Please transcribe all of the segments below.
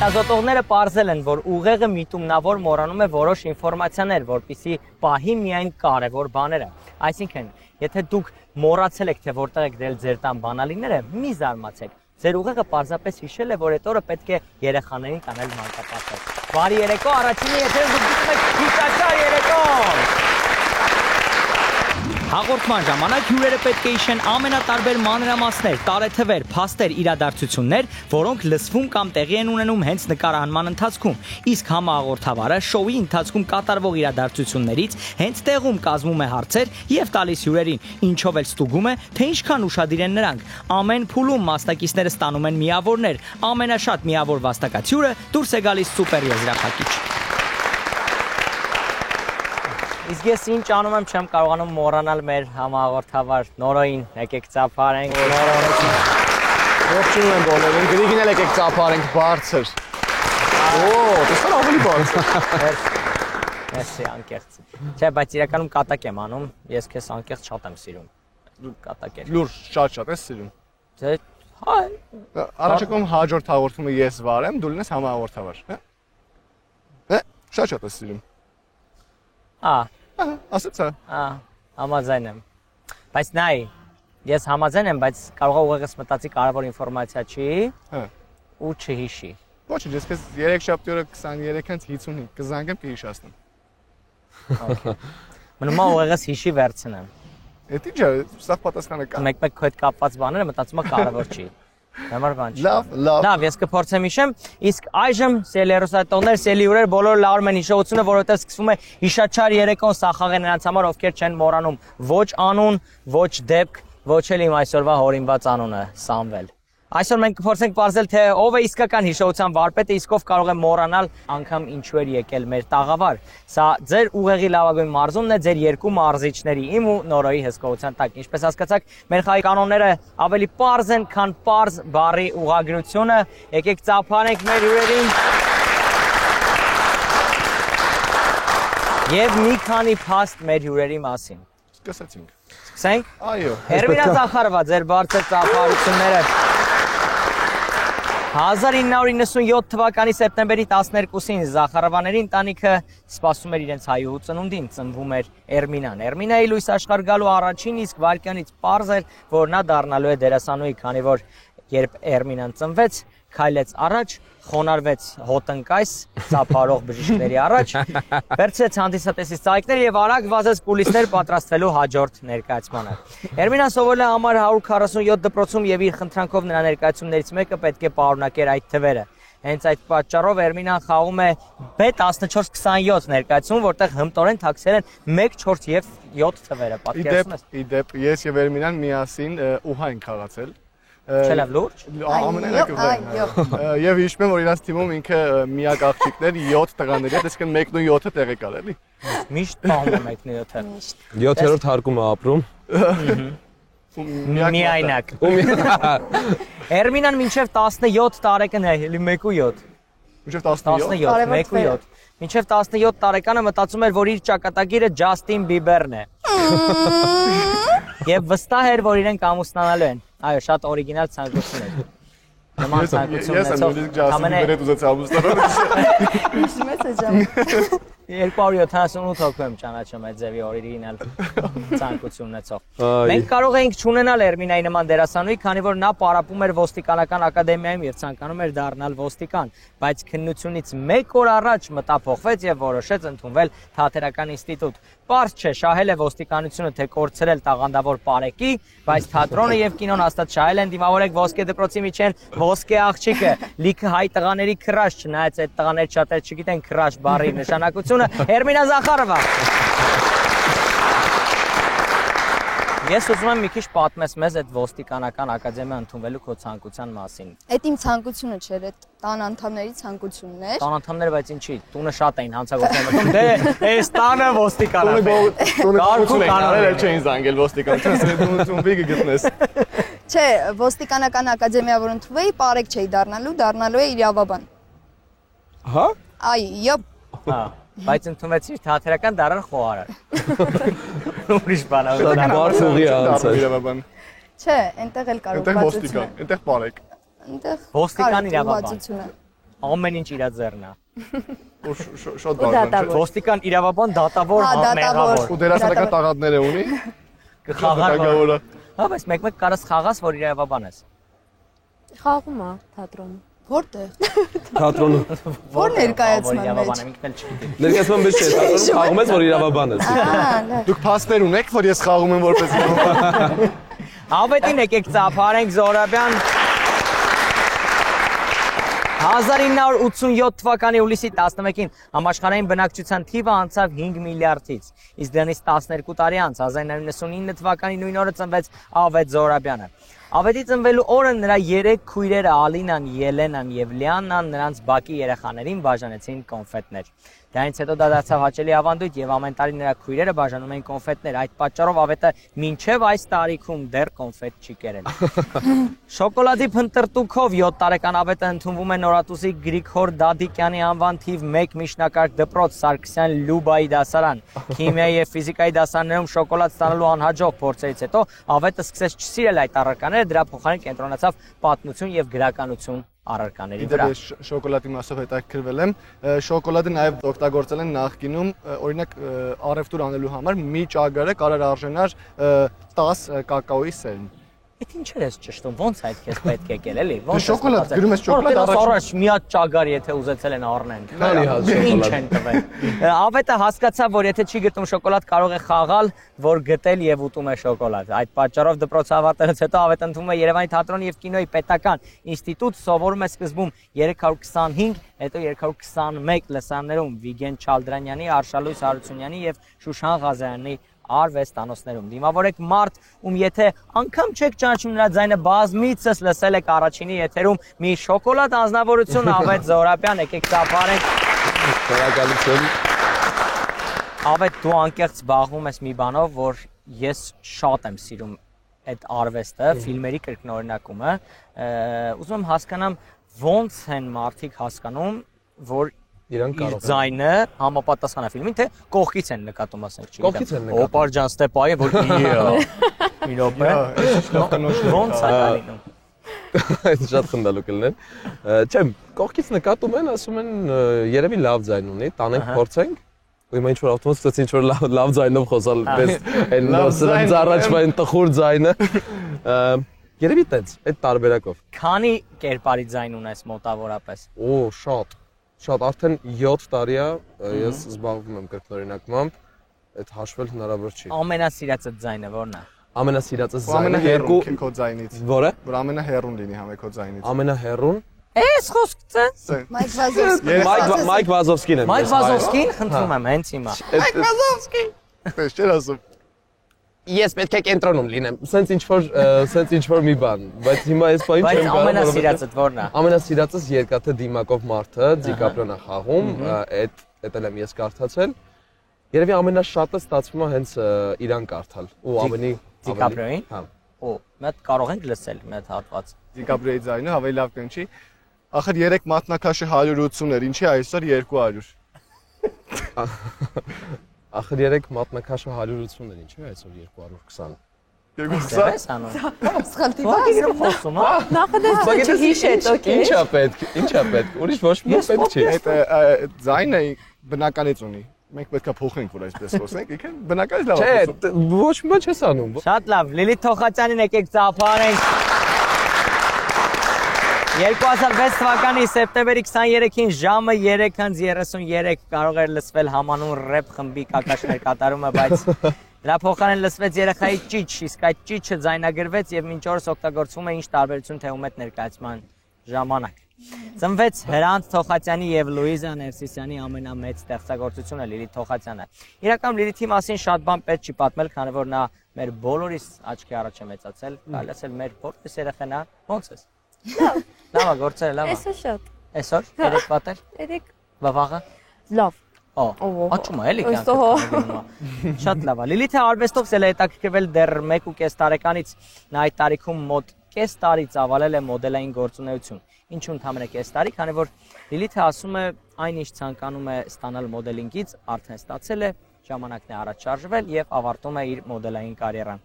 Հետազոտողները պարզել են, որ ուղեղը միտումնավոր մոռանում է որոշ ինֆորմացիաներ, որպեսզի պահի միայն կարևոր բաները։ Այսինքն, եթե դուք մոռացել եք, թե որտեղ եք դրել ձեր տան բանալիները, մի զարմացեք։ Ձեր ուղեղը պարզապես հիշել է, որ այդ օրը պետք է երեխաներին տանել մանկապարտեզ։ Բարի երեկո, առաջինի եթերում դուք դիտում եք Հիշաչար երեկոն։ Հաղորդման ժամանակ հյուրերը պետք է հիշեն ամենատարբեր մանրամասներ, տարեթվեր, փաստեր, իրադարձություններ, որոնք լսվում կամ տեղի են ունենում հենց նկարահանման ընթացքում։ Իսկ համահաղորդավարը շոուի ընթացքում կատարվող իրադարձություններից հենց տեղում կազմում է հարցեր եւ տալիս հյուրերին, ինչով էլ ստուգում է, թե ինչքան ուշադիր են նրանք։ Ամեն փուլում մասնակիցները ստանում են միավորներ, ամենաշատ միավոր վաստակացյուրը դուրս է գալիս սուպեր եզրափակիչ։ Իսկ ես ինչ անում եմ, չեմ կարողանում մոռանալ մեր համահաղորդավար Նորոյին, եկեք ծափարենք։ Ողջունում եմ բոլորին, գրիգին էլ եկեք ծափարենք բարձր։ Տեսար ավելի բարձր։ Մերսի, անկեղծ։ Չէ, բայց իրականում կատակ եմ անում, ես քեզ անկեղծ շատ եմ սիրում։ Դու կատակ ես։ Լուրջ շատ ես սիրում։ Չէ, հայ։ Առաջիկում հաջորդ հաղորդումը ես վարեմ, դու լինես համահաղորդավար, հա։ Շատ ես սիրում։ Ասեցա։ Համաձայն եմ։ Բայց նայ, ես համաձայն եմ, բայց կարող է ուղեղս մտածի կարևոր ինֆորմացիա չի, ու չհիշի։ Ոչինչ, ես քեզ 3 շաբթի օրը 23-ից 55 կզանգեմ կհիշացնեմ։ Okay։ Մնում է ուղեղս հիշի վերցնեմ։ Էդ ի՞նչ է, սա պատասխանը կա։ Մեկ-մեկ քո հետ կապված բաները մտածում եմ կարևոր չի։ Համար բան չի։ Լավ, ես կփորձեմ հիշեմ, իսկ այժմ սելի հեռուստատողներ, սելի հյուրեր բոլորը լավում են հիշողությունը, որովհետև սկսվում է հիշաչար երեկոն, սա խաղ է նրանց համար, ովքեր չեն մոռանում ոչ անուն, ոչ դեպք, ոչ էլ իմ այսօրվա հորինված անունը, Սամվել։ Այսօր մենք կփորձենք պարզել, թե ով է իսկական հիշողության վարպետը, իսկ ով կարող է մոռանալ անգամ ինչու էր եկել մեր տաղավար։ Սա ձեր ուղեղի լավագույն մարզումն է ձեր երկու մարզիչների, իմ ու Նորոյի հսկողության տակ։ Ինչպես հասկացաք, մեր խաղի կանոնները ավելի պարզ են, քան պարզ բառի ուղղագրությունը։ Եկեք ծափարենք մեր հյուրերին։ Եվ մի քանի փաստ մեր հյուրերի մասին։ Սկսեցինք։ Սկսենք։ Այո։ Էրմինա Զախարովա, ձեր բարձր ծափարությունները։ 1997 թվականի սեպտեմբերի 12-ին Զախարովաների ընտանիքը սպասում էր իրենց հայուհու ծնունդին, ծնվում էր Էրմինան։ Էրմինայի լույս աշխարհ գալու առաջին իսկ վայրկյանից պարզ էր, որ նա դառնալու է դերասանուհի, քանի որ երբ Էրմինան ծնվեց, քայլեց առաջ, խոնարհվեց հոտնկայս, ծափարող բժիշկների առաջ, վերցրեց հանդիսատեսից ծաղիկներ եւ արագ վազեց կուլիսներ պատրաստվելու հաջորդ ներկայացմանը։ Էրմինան սովորել է համար 147 դպրոցում եւ իր խնդրանքով նրա ներկայացումներից մեկը պետք է պարունակեր այդ թվերը։ Հենց այդ պատճառով Էրմինան խաղում է B1427 ներկայացում, որտեղ հմտորեն թաքցել են 1, 4 եւ 7 թվերը։ Պատկերացնում ես։ Իդեպ, ես եւ Էրմինան միասին ուհա ենք խաղացել։ Չէ՞ լավ լուրջ։ Եվ հիշում եմ, որ իրանց թիմում ինքը միակ աղջիկն էր 7 տղաների հետ, այսինքն 1-ն ու 7-ը տեղ եկալ էլի։ Միշտ պահում եմ 1-ն ու 7-ը։ 7-րդ հարկում է ապրում։ Միայնակ։ Էրմինան մինչև 17 տարեկան է, էլի 1 ու 7։ Մինչև 17։ 1 ու 7։ Մինչև 17 տարեկանը մտածում էր, որ իր ճակատագիրը Ջաստին Բիբերն է։ Եվ վստահ էր, որ իրենք ամուսնանալու են։ Այո, շատ օրիգինալ ցանկություն է։ Նման ցանկություն ունեցող Ջաստին Բիբերը ուզեց ամուսնանալ։ Ինչ մեսեջ է։ 278 հոգու եմ ճանաչում այդ ձևի օրիգինալ ցանկություն ունեցող։ Մենք կարող էինք չունենալ Էրմինայի նման դերասանուհի, քանի որ նա պարապում էր ոստիկանական ակադեմիայում եւ ցանկանում էր դառնալ ոստիկան, բայց քննությունից 1 օր առաջ մտափոխվեց եւ որոշեց ընդունվել Թատերական ինստիտուտ։ Պարզ չէ, շահել է ոստիկանությունը, թե կորցրել տաղանդավոր Պարեկի, բայց թատրոնը եւ կինոն հաստատ շահել են դիմավորեք ոսկե դպրոցի միջեն ոսկե աղջիկը, լիքը հայ տղաների քրաշ, չնայած այդ տղաներ շատեր չգիտեն քրաշ բառի նշանակությունը, Էրմինա Զախարովա։ Ես ուզում եմ մի քիչ պատմես մեզ այդ ոստիկանական ակադեմիա ընդունվելու քո ցանկության մասին։ Այդ իմ ցանկությունը չէր, այդ տան անդամների ցանկությունն էր։ Տան անդամները, բայց ինչի, տունը շատ էին հանցագործել մտնում, դե այս տանը ոստիկանա։ Կարքու կանոնել չէին զանգել ոստիկանություն, ծումբի կգտնես։ Չէ, ոստիկանական ակադեմիա որ ընդունվեի, պարեկ չէի դառնալու է իրավաբան։ Հա։ Այո։ Հա, բայց ընդունվեցի թատերական դառար խոհարար։ Ուրիշ բան է։ Բարդ ուղի անցել։ Չէ, այնտեղ էլ կարող Այնտեղ ոստիկան, այնտեղ պարեկ։ Այնտեղ ոստիկան իրավաբան։ ամեն ինչ իր ձեռն է։ Շատ բարձր։ Ոստիկան իրավաբան դատավոր Հա, դատավոր։ մեղավոր։ Ու դերասանական տաղանդներ է ունի։ Խաղաղ։ Հա, բայց մեկ-մեկ կարաս խաղաս, որ իրավաբան ես։ Խաղում է թատրոնում։ Որտեղ։ Թատրոնում։ Որ ներկայացման մեջ։ Իրավաբանը ինքն էլ չգիտի։ Ներկայացման մեջ չէ, թատրոնում խաղում ես, որ իրավաբան ես։ Լավ։ Դուք փաստեր ունեք, որ ես խաղում եմ որպես իրավաբան։ Ավետին եկեք ծափարենք Զորաբյան 1987 թվականի հուլիսի 11-ին համաշխարհային բնակչության թիվը անցավ 5 միլիարդից, իսկ դրանից 12 տարի անց 1999 թվականի նույն օրը ծնվեց Ավետ Զորաբյանը։ Ավետի ծնվելու օրը նրա 3 քույրերը Ալինան, Ելենան եւ Լիաննան նրանց բակի երեխաներին բաժանեցին կոնֆետներ։ Դրանից հետո դա դարձավ հաճելի ավանդույթ եւ ամեն տարի նրա քույրերը բաժանում էին կոնֆետներ։ Այդ պատճառով Ավետը մինչեւ այս տարիքում դեռ կոնֆետ չի կերել։ Շոկոլադի փնտրտուքով 7 տարեկան Ավետը ընդունվում է Նորատուսի Գրիգոր Դադիկյանի անվան թիվ 1 միջնակարգ դպրոց Սարգսյան Լյուբայի դասարան։ Քիմիայի եւ ֆիզիկայի դասարաններում շոկոլադ ստանալու անհաջող փորձերից հետո Ավետը սկսեց չսիրել այդ առարկաները, դրա փոխարեն կենտրոնացավ պատմություն եւ գրականություն առարկաների վրա։ Ես շոկոլադի մասով հետաքրքրվել եմ։ Շոկոլադը նաև օգտագործել են նախկինում, օրինակ առևտուր անելու համար մի ճագարը կարող արժանար 10 կակաոյի սերմ։ Այդ ինչ ես ճշտում, ոնց այդ քեզ պետք է եկել էլի։ Ոնց շոկոլադ, գրում ես շոկոլադ առաջ մի հատ ճագար եթե ուզեցել են առնեն։ Քանի հատ Ինչ շոկոլադ։ են տվել։ Ավետը հասկացավ, որ եթե չի գտնում շոկոլադ, կարող է խաղալ, որ գտել եւ ուտում է շոկոլադ։ Այդ պատճառով դպրոց ավարտելուց հետո Ավետը ընդունվում է Երևանի թատրոնի եւ կինոյի պետական ինստիտուտ, սովորում է սկզբում 325, հետո 321 լսարաններում Վիգեն Չալդրանյանի, Արշալույս Հարությունյանի եւ Շուշան Ղազարյանի արվեստանոցներում։ Դիմավորեք մարդ, ում եթե անգամ չեք ճանաչում նրա ձայնը, բազմիցս լսել եք առաջինի եթերում մի շոկոլադ անձնավորություն Ավետ Զորաբյան, եկեք ծափարենք։ Շնորհակալություն։ Ավետ, դու անկեղծ զբաղվում ես մի բանով, որ ես շատ եմ սիրում այդ արվեստը, ֆիլմերի կրկնօրինակումը, ուզում եմ հասկանամ ոնց են մարդիկ հասկանում, որ Իրան կարող են։ ձայնը համապատասխան է ֆիլմին, թե կողքից են նկատում, ասենք, չգիտեմ։ Կողքից են նկատում։ Օպարջան Ստեպայի, որ մի րոպե։ Ոնց է լինում։ Այդ շատ խնդալու կլինեն։ Չեմ, կողքից նկատում են, ասում են երևի լավ ձայն ունի, տանենք փորձենք։ Ու հիմա ինչ որ ավտոմատ ստացի ինչ որ լավ ձայնով խոսալ, պես այն սրանց առաջվա այն տխուր ձայնը։ Երևի տենց, այդ տարբերակով։ Քանի կերպարի ձայն ունես մոտավորապես։ Օ, շատ։ Շատ արդեն 7 տարի է ես զբաղվում եմ կրկնօրինակմամբ, այդ հաշվել հնարավոր չի։ Ամենասիրածդ ձայնը ո՞րն է։ Ամենասիրածս ձայնը Ամենահեռուն քո ձայնից։ Որը։ Որ ամենահեռուն լինի համե քո ձայնից։ Ամենահեռուն։ Էս խոսքցը։ Մայք Վազովսկի։ Մայք Վազովսկին եմ։ Մայք Վազովսկին խնդրում եմ հենց հիմա։ Մայք Վազովսկի։ Պես չէր ասում։ Ես պետք է կենտրոնում լինեմ։ Սենց ինչ որ մի բան, բայց հիմա ես բա ինչ Բայց եմ կարող։ ամենասիրածդ ո՞րն է։ Ամենասիրածս երկաթե դիմակով մարդը, Դիկապրիոն է խաղում, այդ էլ եմ ես կարդացել։ Երևի ամենաշատը ստացվում է հենց իրան կարդալ։ Ու ավելի Դիկապրիոին։ Հա։ Օ, մենք կարող ենք լսել մեր հատված։ Դիկապրիոյի ձայնը ավելի լավ կնչի։ Ախր 3 մատնաքաշը 180 էր, ինչի այսօր 200։ Ախր 3 մատնաքաշը 180 էր, ինչու է այսօր 220։ 220։ Ես անում։ Սխալտի Ո՞ղի խոսում, հա։ Նախադասը չհիշեց, օքեյ։ Ինչա պետք, ուրիշ ոչ մի պետք չի։ Այդ ձայնը բնականից ունի։ Մենք պետքա փոխենք, որ այսպես խոսենք, եկեք բնականից լավ Չէ, խոսում։ ոչ մի բան չես անում։ Շատ լավ, Լիլիթ Թոխացյանին եկեք ծափարենք։ 2006 թվականի սեպտեմբերի 23-ին ժամը 3:33 կարող էր լսվել համանուն ռեփ խմբի կակաշներ կատարումը, բայց դրա փոխարեն լսվեց երեխայի ճիչ, իսկ այդ ճիչը ձայնագրվեց եւ մինչ օրս օգտագործվում է ինչ տարբերություն թե ում հետ ներկայացման ժամանակ։ Ծնվեց Հրանտ Թոխացյանի եւ Լուիզա Ներսիսյանի ամենամեծ ստեղծագործությունը Լիլիթ Թոխացյանը։ Իրականում Լիլիթի մասին շատ բան պետք չի պատմել, քանի որ նա մեր բոլորիս աչքի առաջ է մեծացել, կարելի ասել մեր բոլորիս երեխան է։ Ոնց ես։ Լավ է, գործերը լավ է։ Այսօր շատ։ Այսօր երեք պատեր։ Երեք Վաղը։ լավ։ Օ, աչում է էլի կյանքը։ Շատ լավ է։ Լիլիթը արվեստով էլ է հետաքրքրվել դեռ 1.5 տարեկանից։ Նա այդ տարիքում մոտ կես տարի ծավալել է մոդելային գործունեություն։ Ինչու ընդհանրապես կես տարի, քանի որ Լիլիթը ասում է այն ինչ ցանկանում է ստանալ մոդելինգից, արդեն ստացել է, ժամանակն է առաջ շարժվել եւ ավարտում է իր մոդելային կարիերան։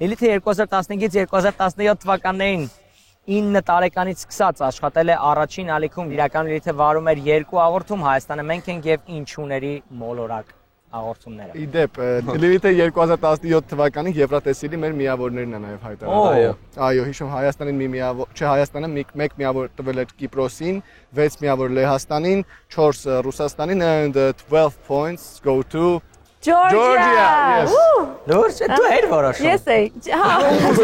Լիլիթը 2015-ից 2017 թվականներին 9 տարեկանից սկսած աշխատել է առաջին ալիքում, իրականում Լիլիթը վարում էր 2 հաղորդում, Հայաստանը մենք ենք եւ ինչուների մոլորակ հաղորդումները։ Իդեպ, Լիլիթը 2017 թվականին Եվրատեսիլի մեր միավորներն է նաև հայտարարել։ Այո, հիշում Հայաստանին մի միավոր, չէ, Հայաստանը մեկ միավոր տվել էր Կիպրոսին, 6 միավոր Լեհաստանին, 4 Ռուսաստանին and 12 points go to Georgia. Yes. Լուրջ է, դու էր որոշում։ Ես էի։ Հա,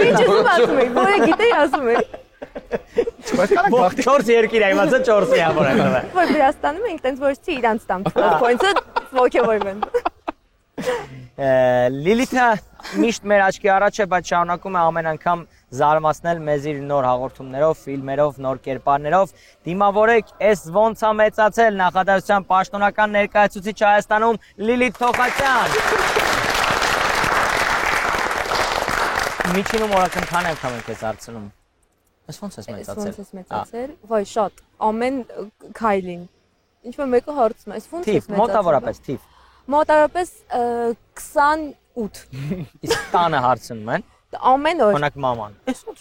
ինչ ուզում ասում եք, որը գիտեի ասում եք։ Ո՞ր 4 երկիր է, իմացա 4 միավոր է տվել։ Որ Վրաստանում ենք, տենց որից իրանց տամ points-ը ոգևորվեն։ Լիլիթը միշտ մեր աչքի առաջ է, բայց շարունակում է ամեն անգամ զարմացնել մեզ իր նոր հաղորդումներով, ֆիլմերով, նոր կերպարներով։ Դիմավորեք, էս ոնց է մեծացել նախադասության պաշտոնական ներկայացուցիչ Հայաստանում Լիլիթ Թոխացյան։ Միջինում օրական քան անգամ ենք ես հարցնում։ Էս ոնց ես մեծացել։ Ոնց ես մեծացել։ Ոայ, շատ։ Ամեն քայլին։ Ինչ որ մեկը հարցնում է, էս ոնց ես մեծացել։ Մոտավորապես թիվ։ Մոտավորապես 28։ Իսկ տանը հարցնում են։ Ամեն օր։ Օրինակ մաման։ Էս ոնց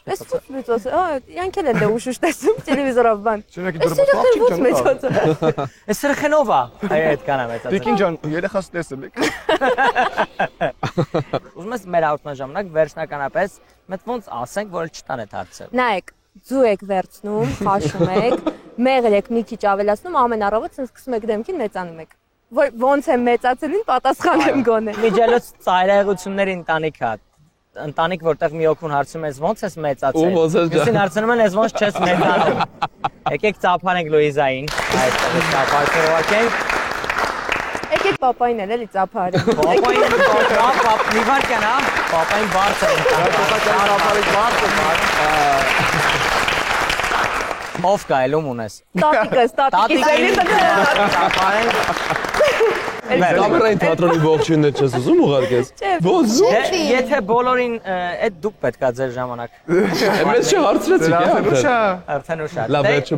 մեծացել։ Իրանք էլ են դե ուշուշ տեսնում տելևիզորով բան։ Շնորհակալ դուրս մեծացել։ Էս սրխենով է։ Այդ կանա մեծացել։ Տիկին ջան, երեխաս տեսել եք։ Ուզում ես մեր հաղորդման ժամանակ վերջնականապես մեծ ոնց ասենք, որ չտան այդ հարցը։ Նայեք, ձու եք վերցնում, խաշում եք, մեղր եք մի քիչ ավելացնում, ամեն առավոտ ցած սկսում եք դեմքին մեծանում եք։ Ոնց է մեծացելին պատասխանեմ գոնե։ Միջելոց ծայրահեղությունների ընտանիք է։ Ընտանիք, որտեղ մի օքուն հարցում ես ոնց ես մեծացել։ Մյուսին հարցնում են, ես ոնց չես մեծանում։ Եկեք ծափարենք Լուիզային, այստեղ ծափարք ուղարկենք։ Եկեք պապային էլ էլի ծափարենք։ Պապային մի վարքան, հա։ Պապային բարձր է։ Ծափարիկ բարձր։ Ով կա ելում ունես։ Տատիկս, տատիկիս էլի ծափարենք։ Կամերային թատրոնի ողջույնն չես ուզում ուղարկես։ Ոզում։ Եթե բոլորին այդ դուք պետքա ձեր ժամանակ։ Մեզ չհարցրեցիք, Արդեն ուշ է։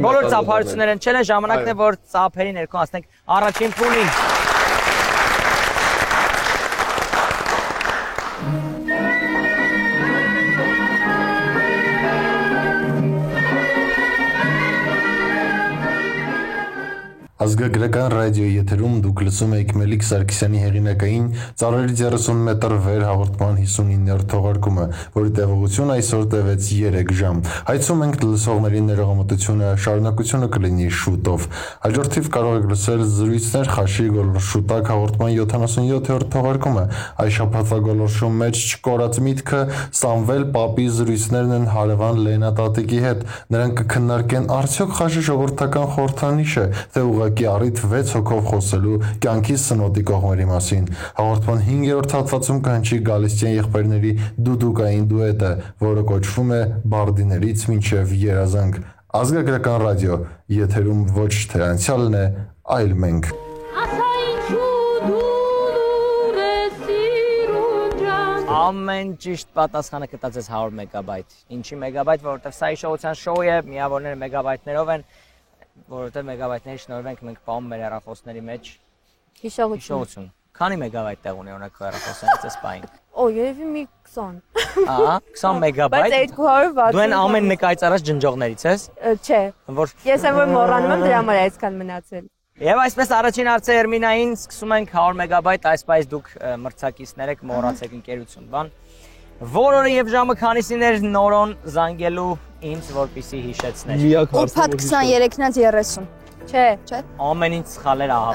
Բոլոր ծափարությունները չեն, ժամանակն է որ ծափերի ներքո ասենք առաջին փուլին։ Ազգագրական ռադիոյի եթերում դուք լսում եք Մելիք Սարգսյանի հեղինակային Ծառերի 30 մետր վեր հաղորդման 59-րդ թողարկումը, որի տևողությունը այսօր տևեց 3 ժամ։ Հայցում ենք լսողների ներողամտությունը, շարունակությունը կլինի շուտով։ Հաջորդիվ կարող եք լսել զրույցներ Խաշի գոլորշուտակ հաղորդման 77-րդ թողարկումը։ Այս շաբաթվա գոլորշու մեջ չկորած միտքը Սամվել Պապի զրույցներն են հարևան Լենա Տատիկի հետ։ Նրանք կքննարկեն արդյոք Խաշի ժողովրդական խորհրդանիշը, թե ուղղակի առիթ 6 հոգով խոսելու կյանքի սնոտի կողմերի մասին։ Հաղորդման 5-րդ հատվածում կհնչի Գալստյան եղբայրների դուդուկային դուետը, որը կոչվում է Բարդիներից մինչև երազանք։ Ազգագրական ռադիո, եթերում ոչ թե անցյալն է, այլ մենք։ Ամեն ճիշտ պատասխանը կտած ես 100 մեգաբայթ։ Ինչի մեգաբայթ, որովհետև սա հիշողության շոու է, միավորները մեգաբայթներով են, որովհետև մեգաբայթների շնորհիվ մենք պահում մեր հեռախոսների մեջ հիշողություն։ Քանի մեգաբայթ տեղ ունի օրինակ հեռախոսներից այս պահին։ Օ, երևի մի 20։ Ահա, 20 մեգաբայթ։ Բայց 260։ Դու են ամեն նկարից առաջ ջնջողներից ես։ Չէ։ Որ Ես եմ որ մոռանում եմ դրա համար այսքան մնացել։ Եվ այսպես առաջին հարցը Էրմինային սկսում ենք 100 մեգաբայթ, այսպես դուք մրցակիցներ եք, մոռացեք ընկերություն, բան։ Որ օրը եւ ժամը քանիսին էր նորոն զանգելու ինձ, որպեսի հիշեցներ։ Ուրբաթ 23-ից 30։ Չէ։ Չէ։ Ամեն ինչ սխալեր ահա։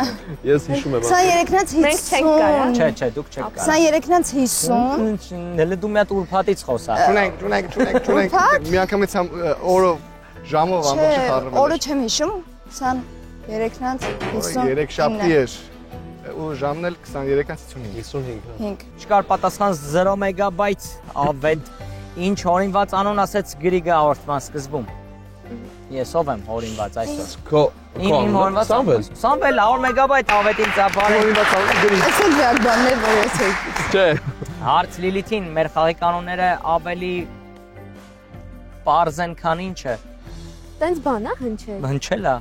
Ես հիշում եմ։ 23-ից 50։ Մենք չենք կարա։ Չէ, դուք չեք կարող։ 23-ից 50։ Հələ դու մի հատ ուրբաթից խոսա։ Ճունենք։ Մի անգամից օրը ժամով ամբողջ խառնվել։ Օրը չեմ հիշում, 23-ից 50։ 3 շաբթի էր։ Ու ժամն էլ 23-ից 55։ 5։ Չկար պատասխան 0 մեգաբայթ ավետ։ Ինչ հորինված անուն ասեց Գրիգը հաղորդման սկզբում։ Ես ով եմ հորինված այսօր։ Իմ հորինված Սամվել 100 մեգաբայթ ավետին ծափարել։ Այսօր դրանք բաններ որ ես եի։ Չէ։ Հարց Լիլիթին, մեր խաղի կանոնները ավելի պարզ են, քան ինչը։ Տենց բան է հնչել։ Հնչել է։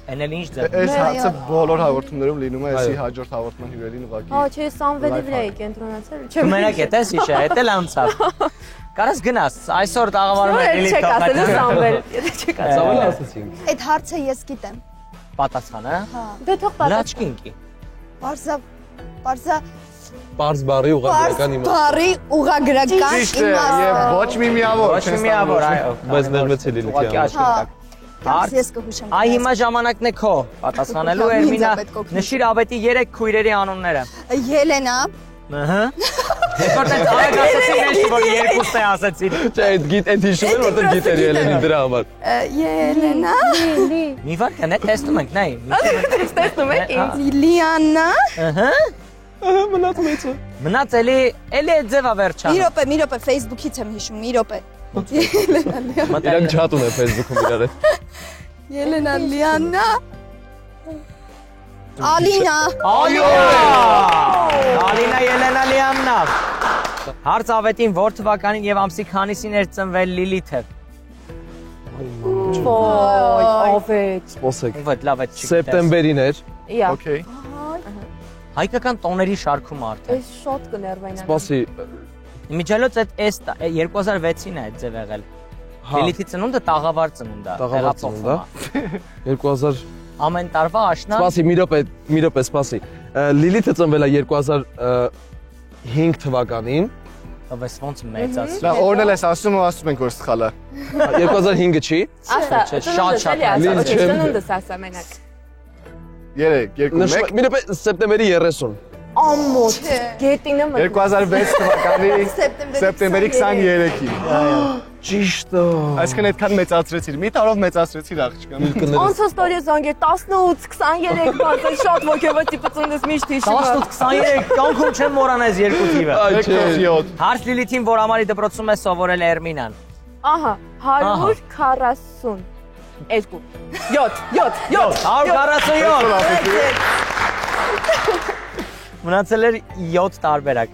Էն էլ ինչ ձեր։ Այս հարցը բոլոր հաղորդումներում լինում է, այսի հաջորդ հաղորդման հյուրերին ուղղակի։ Հա, չէ, Սամվելի վրա է կենտրոնացել։ Դու մենակ ես հիշա, էդ էլ անցավ։ Կարաս գնաս, այսօր տաղավարում է Լիլիթ Չեք ասելու Թոքաչյանը։ Սամվել, եթե չեք ասել։ Սամվելը ասացինք։ Այդ հարցը ես գիտեմ։ Պատասխանը։ Դե թող պատասխան։ Լաչքի ընկի։ Պարզա Պարզ բարի ուղղագրական իմաստ։ բարի ուղղագրական Ճիշտ է, եւ ոչ մի միավոր։ Ոչ մի միավոր, այո։ Բայց նեղվեցի Լիլիթի Ուղղակի համար։ աչքի ընկավ։ Կարս ես կհուշեմ։ Այ հիմա ժամանակն է քո պատասխանելու Ինձ Էրմինա։ է պետք օգնություն։ Նշիր ավետի 3 քույրերի անունները։ Ելենա, Ահա։ Որտե՞ղ արեք ասացի մեջ, որ երկուսն է ասացին։ Չէ, այդ հիշում եմ, որտեղ գիտեր Ելենի դրա համար։ Ելենա, Մի վարքան է տեսնում ենք, նայ։ Տեսնում եք ինձ։ Լիանա, Ահա։ Մնաց մեծը։ Մնաց էլի ձևա վերջանը։ մի րոպե Facebook-ից եմ հիշում, մի րոպե։ Իրանք չաթ ունեն Facebook-ում իրար հետ։ Ելենա, Լիանա, Ալինա, Այո։ Ալինա Ելենա Լիաննա։ Հարց ավետին որ թվականին եւ ամսի քանիսին էր ծնվել Լիլիթը։ Ոյ, ավետ։ Սպասեք։ Ո՞վ լավ է չի։ Սեպտեմբերին էր։ Իա, Okay։ Հայկական տոների շարքում արդեն։ այս շատ կներվային։ Սպասի։ Իմիջիալոց այդ 2006-ին է այդ ձև եղել։ Լիլիթի ծնունդը տաղավար ծնունդ է։ Տաղավար ծնունդ է։ 2000 Ամեն տարվա աշնան։ Սպասի, մի րոպե, սպասի։ Լիլիթը ծնվել է 2005 թվականին։ Ովս ոնց մեծաց։ Լավ, օրն էլ ես ասում ու ասում ենք որ սխալ է։ 2005-ը չի։ Ասա, շատ լիլ չեմ։ ծնունդս ասա մենակ։ 3, 2, 1։ Մի րոպե, սեպտեմբերի 30։ Ամոթ, գետինը մտ։ 2006 թվականի սեպտեմբերի 23-ին։ Ճիշտ է։ Այսինքն այդքան մեծացրեցիր։ Մի տարով մեծացրեցիր աղջկան։ Անցած տարի զանգեր 18, 23 բաց, շատ ոգևոր տիպը ծննդս միշտ հիշում եմ։ 18-23 կյանքում չեմ մոռանես երկու թիվը։ Այ չէ։ 7։ Հարց Լիլիթին, որ ամառի դպրոցում է սովորել Էրմինան։ Ահա, 140 7 Մնացել էր 7 տարբերակ։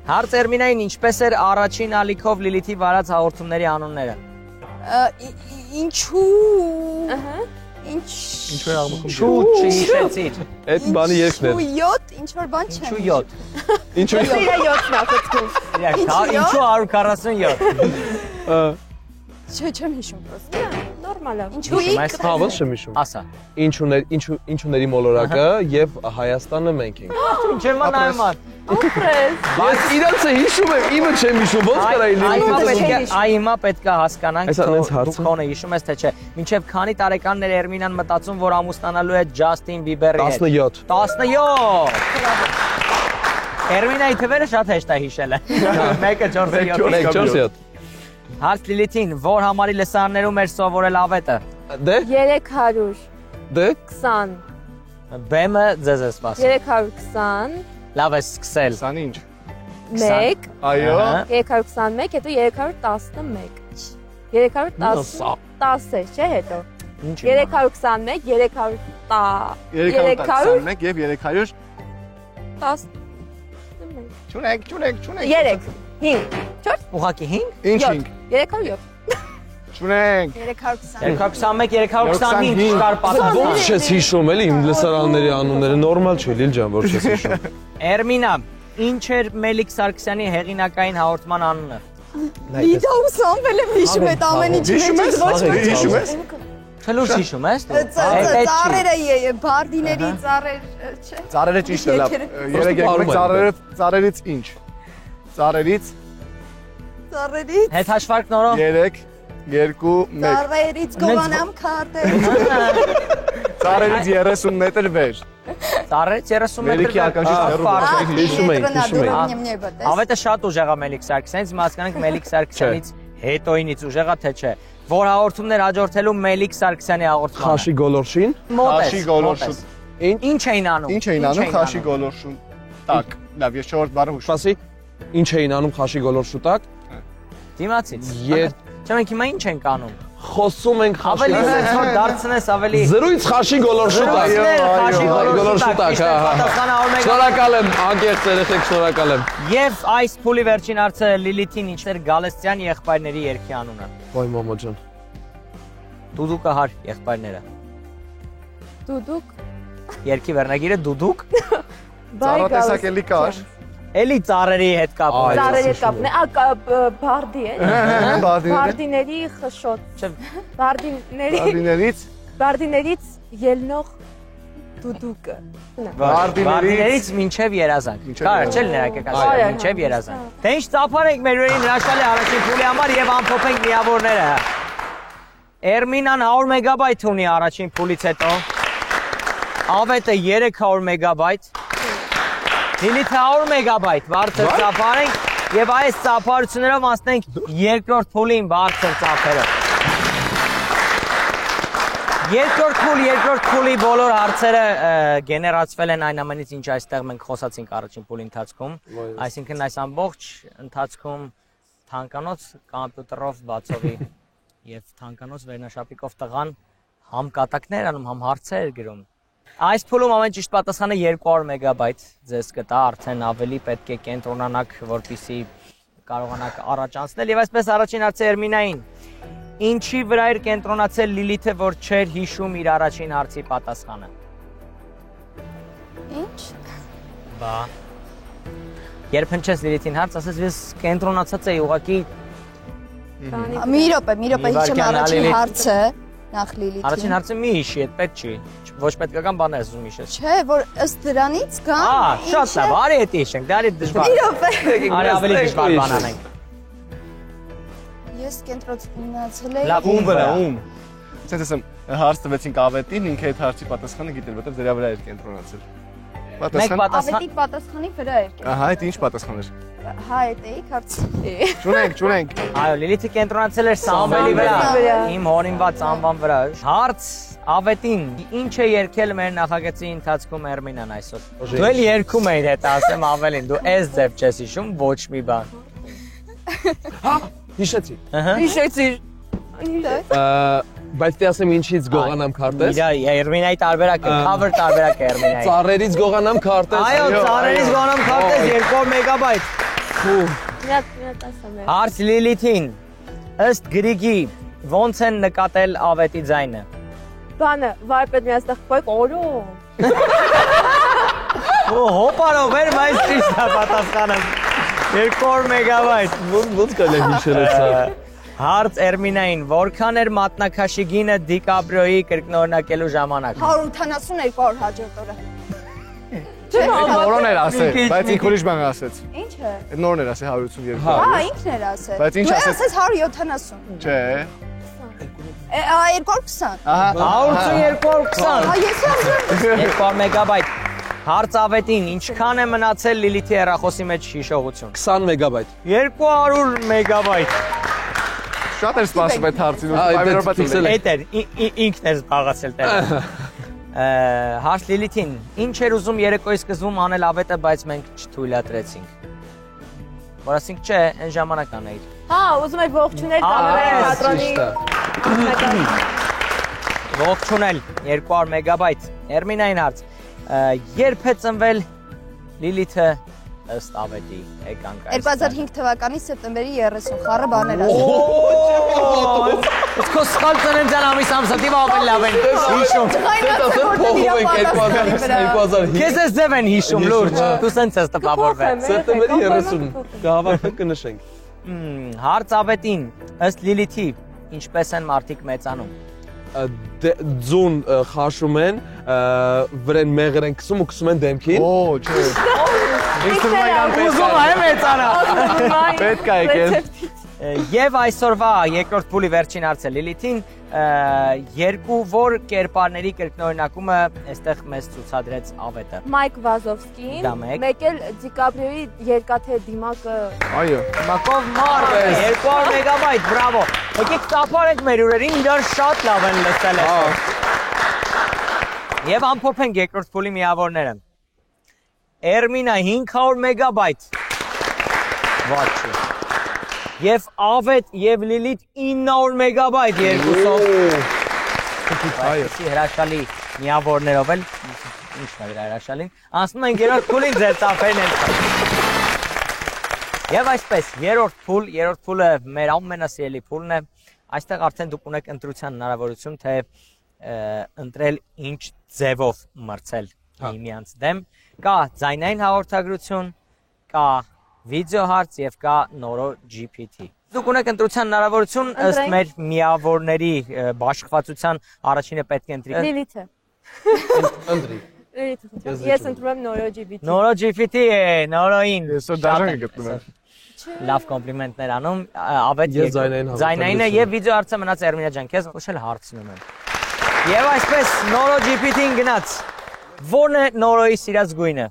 Հարց Էրմինային ինչպես էր առաջին ալիքով Լիլիթի վարած հաղորդումների անունները։ ինչու, Ինչու է աղմուկում։ Չու չհիշեցիր։ Այդ բանի երկն էր։ 7, ինչ որ բան չեմ։ Ինչու 7։ Ինչու։ Իրա 7-ն ախտում։ Ինչու 147։ Չեմ հիշում պրոստը։ Նորմալ է։ Ինչու Հավաս չեմ հիշում։ Ասա։ Ինչուների մոլորակը եւ Հայաստանը մենք ենք։ Ինչեր ման նայման։ Ապրես։ Բայց իրանց է հիշում եմ, իմը չեմ հիշում, ոնց կարայի լինի։ Այ հիմա պետք է հասկանանք, Այս անենց հարցը։ դու քոնը հիշում ես թե չէ։ Մինչև քանի տարեկաններ Էրմինան մտածում, որ ամուսնանալու է Ջաստին Բիբերի հետ։ 17։ 17։ Էրմինայի թվերը շատ հեշտ է հիշելը։ 1-ը 4-ը 4-7։ Հարց Լիլիթին, որ համարի լսարաններում էր սովորել ավետը։ Դե 300 դե 20 Բեմը ձեզ է սպասում։ 320 Լավ է սկսել։ Սան ինչ։ 1 Այո։ 321 հետո 311 310 է, չէ՞ հետո։ Ինչ։ 321 321 եւ 300 310 Չունենք։ 3 5 4 Ուղակի 5։ Ինչ 5։ 307 Չունենք։ 320։ 321, 325 կար ոնց պատասխան։ չես հիշում էլի իմ լսարանների անունները նորմալ չէ, Լիլ ջան, որ չես հիշում։ Էրմինա, ինչ էր Մելիք Սարգսյանի հեղինակային հաղորդման անունը։ Լիդա ու Սամվելը հիշում է ամեն ինչ Հիշում ես։ ոչ մի Հիշում ես։ Չլուր հիշում ես դու։ ծառերը բարդիների ծառեր, չէ։ Ծառերը ճիշտ է, լավ։ 3 ծառերից ինչ։ Ծառերից Ծառերից Հետ հաշվարկ նորո։ 3 2 1 ծառերից գովանամ քարտեր։ Ծառերից 30 մետր վեր։ Ծառերից 30 մետր։ Մելիքի ականջից հեռու Պարզ։ Հիշում ենք։ Ավետը շատ ուժեղ է Մելիք Սարգսյանից, հիմա հասկանանք Մելիք Սարգսյանից հետոյինից ուժեղ է թե չէ։ Որ հաղորդումներ հաջորդելու Մելիք Սարգսյանի հաղորդմանը։ Խաշի գոլորշին։ Խաշի գոլորշուն։ Ինչ էին անում։ Ինչ էին անում խաշի գոլորշուն։ Տակ։ Լավ, ես 4 բառը հուշում։ Սպասի։ Ինչ էին անում խաշի գոլորշու տակ։ Դիմացից։ Եվ Չէ՞ մենք հիմա ինչ ենք անում։ խոսում ենք խաշի։ Ավելի sense որ դարձնես ավելի։ Զրույց խաշի գոլորշու տակ։ Խաշի գոլորշու տակ։ Շնորհակալ եմ, անկեղծ երեխեք, շնորհակալ եմ։ Եվ այս փուլի վերջին հարցը Լիլիթին ինչ էր Գալստյան եղբայրների երգի անունը։ Ոյ մամա ջան։ Դուդուկը հար եղբայրները։ Դուդուկ Երգի վերնագիրը Դուդուկ։ Ծառատեսակ էլի կար։ Էլի ծառերի հետ կապ։ Ծառերի հետ կապն է, բարդի է։ Բարդիների խշոտ։ Բարդիներից ելնող դուդուկը։ Բարդիներից մինչև երազանք։ Կարճ էլ ներակայացնել մինչև երազանք։ Թե ինչ ծափարենք մեր ուրին հրաշալի առաջին փուլի համար եւ ամփոփենք միավորները։ Էրմինան 100 մեգաբայթ ունի առաջին փուլից հետո։ Ավետը 300 մեգաբայթ։ Լիլիթը 100 մեգաբայթ, բարձր ծափարենք եւ այս ծափարություններով անցնենք երկրորդ փուլին բարձր ծափերով։ Երկրորդ փուլի բոլոր հարցերը գեներացվել են այն ամենից, ինչ այստեղ մենք խոսացինք առաջին փուլի ընթացքում, այսինքն այս ամբողջ ընթացքում թանկանոց կոմպյուտերով բացովի եւ թանկանոց վերնաշապիկով տղան համ կատակներ անում, համ հարցեր գրում։ Այս փուլում ամեն ճիշտ պատասխանը 200 մեգաբայթ ձեզ կտա, արդեն ավելի պետք է կենտրոնանաք, որպեսզի կարողանաք առաջ անցնել եւ այսպես առաջին հարցը Էրմինային։ Ինչի վրա էր կենտրոնացել Լիլիթը, որ չէր հիշում իր առաջին հարցի պատասխանը։ Ինչ։ Բա։ Երբ հնչեց Լիլիթին հարց, ասես ես կենտրոնացած էի ուղղակի։ Մի րոպե հիշեմ առաջին հարցը, նախ Լիլիթին։ Առաջին հարցը մի հիշի, այդ պետք չի։ Ոչ պետքական բան է ուզում հիշես։ Չէ, որ ըստ դրանից կան։ Շատ լավ, արի հետ հիշենք, դա արի դժվար։ Մի րոպե։ Արի ավելի դժվար բան անենք։ Ես կենտրոնացել էի։ Լավ, ում վրա, ում։ Ցենց ասեմ, հարց տվեցինք ավետին, ինքը այդ հարցի պատասխանը գիտեր, որտեղ դրա վրա էր կենտրոնացել։ Ավետի պատասխանի վրա էր։ Ահա, այդ ինչ պատասխան էր։ Հա, էիք հարց։ Ճունենք։ Այո, Լիլիթը կենտրոնացել էր Սամվելի վրա։ Իմ հորինված անվան վրա։ Հարց ավետին, ինչ է երգել մեր նախագծի ընթացքում Էրմինան այսօր։ Դու էլ երգում էիր հետ, ասեմ ավելին, դու այս ձև չես հիշում, ոչ մի բան։ Հա, հիշեցի։ Հիշեցի։ Բայց դե ասեմ ինչից գողանամ քարտեզ։ Իրա Էրմինայի տարբերակը, cover տարբերակը Էրմինայի։ Ծառերից գողանամ քարտեզ։ Այո, ծառերից գողանամ քարտեզ 200 մեգաբայթ։ Միատ ասեմ։ Հարց Լիլիթին, ըստ Գրիգի, ո՞նց են նկատել ավետի ձայնը։ Բանը, վայպետ մի աստեղ կոյք օրո։ Հոպարով էր, բայց ճիշտ է պատասխանը։ 200 մեգաբայթ։ Ոնց կարելի է հիշել սա։ Հարց Էրմինային, որքան էր մատնաքաշի գինը Դիկապրիոյի կրկնօրինակելու ժամանակ։ 182 հաջորդ օրը։ Նորն էր ասել, բայց ինքը ուրիշ բան ասեց։ Ինչ է։ Այդ նորն էր ասել 182։ Հա, ինքն էր ասել։ Բայց ինչ ասեց։ Ասես 170։ Չէ։ 220։ Ահա, 182 Հա, ես ասում 200 մեգաբայթ։ Հարց ավետին, ինչքան է մնացել Լիլիթի հեռախոսի մեջ հիշողություն։ 20 մեգաբայթ։ 200 մեգաբայթ։ շատ էր սպասում այդ հարցին։ Այդ էր, ինքն էր զբաղացել տեղը։ Հարց Լիլիթին, ինչ էր ուզում երեկոյի սկզբում անել ավետը, բայց մենք չթույլատրեցինք։ Որ ասենք չէ, այն ժամանակ անեիր։ Հա, ուզում եք ողջունել կամերային պատրոնի։ Ողջունել 200 մեգաբայթ։ Էրմինային հարց։ Երբ է ծնվել Լիլիթը ըստ ավետի եկանք այս։ 2005 թվականի սեպտեմբերի 30 խառը բաներ ասում։ Քո սխալ ծննդյան ամիս ամսատիվ ավելի լավ են հիշում։ Քեզ էս ձև են հիշում լուրջ։ Դու սենց ես տպավորվել։ Սեպտեմբերի 30 կհավաքենք կնշենք։ Հարց ավետին, ըստ Լիլիթի, ինչպես են մարդիկ մեծանում։ Ձուն խաշում են, վրեն մեղր են կսում ու կսում են դեմքին։ Օ, չէ։ Ուզում է մեծանա։ Պետք է եկել։ Եվ այսօրվա երկրորդ փուլի վերջին հարցը Լիլիթին, երկու որ կերպարների կրկնօրինակումը այստեղ մեզ ցուցադրեց ավետը։ Մայք Վազովսկին, Դա մեկ։ մեկ էլ Դիկապրիոյի երկաթե դիմակը։ Այո։ Մակով Մարը 200 մեգաբայթ, բրավո։ Եկեք տապարենք մեր ուրերին, իրար շատ լավ են լսել այսօր։ Եվ ամփոփենք երկրորդ փուլի միավորները։ Էրմինա 500 մեգաբայթ։ Ոչ չի։ Եվ ավետ եւ Լիլիթ 900 մեգաբայթ երկուսով։ Այո, հրաշալի միավորներով էլ ինչն է դրա հրաշալին։ Անցնում ենք երրորդ փուլին, ձեր ծափերն են։ Եվ այսպես, երրորդ փուլը մեր ամենասիրելի փուլն է։ Այստեղ արդեն դուք ունեք ընտրության հնարավորություն, թե ընտրել ինչ ձևով մրցել միմյանց դեմ։ Կա ձայնային հաղորդագրություն, կա վիդեո հարց եւ կա Noro GPT։ Դուք ունեք ընտրության հնարավորություն ըստ մեր միավորների բաշխվածության առաջինը պետք է ընտրի։ Լիլիթը։ Անդրի։ Ես ընտրում եմ Noro GPT։ Noro GPT է, Noro-ին։ Ես դաժան եմ գտնում եմ։ Լավ կոմպլիմենտներ անում, ավետ Ես ձայնային ձայնայինը եւ վիդեո հարցը մնաց Էրմինա ջան, քեզ ուշել հարցնում եմ։ Եվ այսպես Noro GPT-ին գնաց։ Ո՞րն է Noro-ի սիրած գույնը։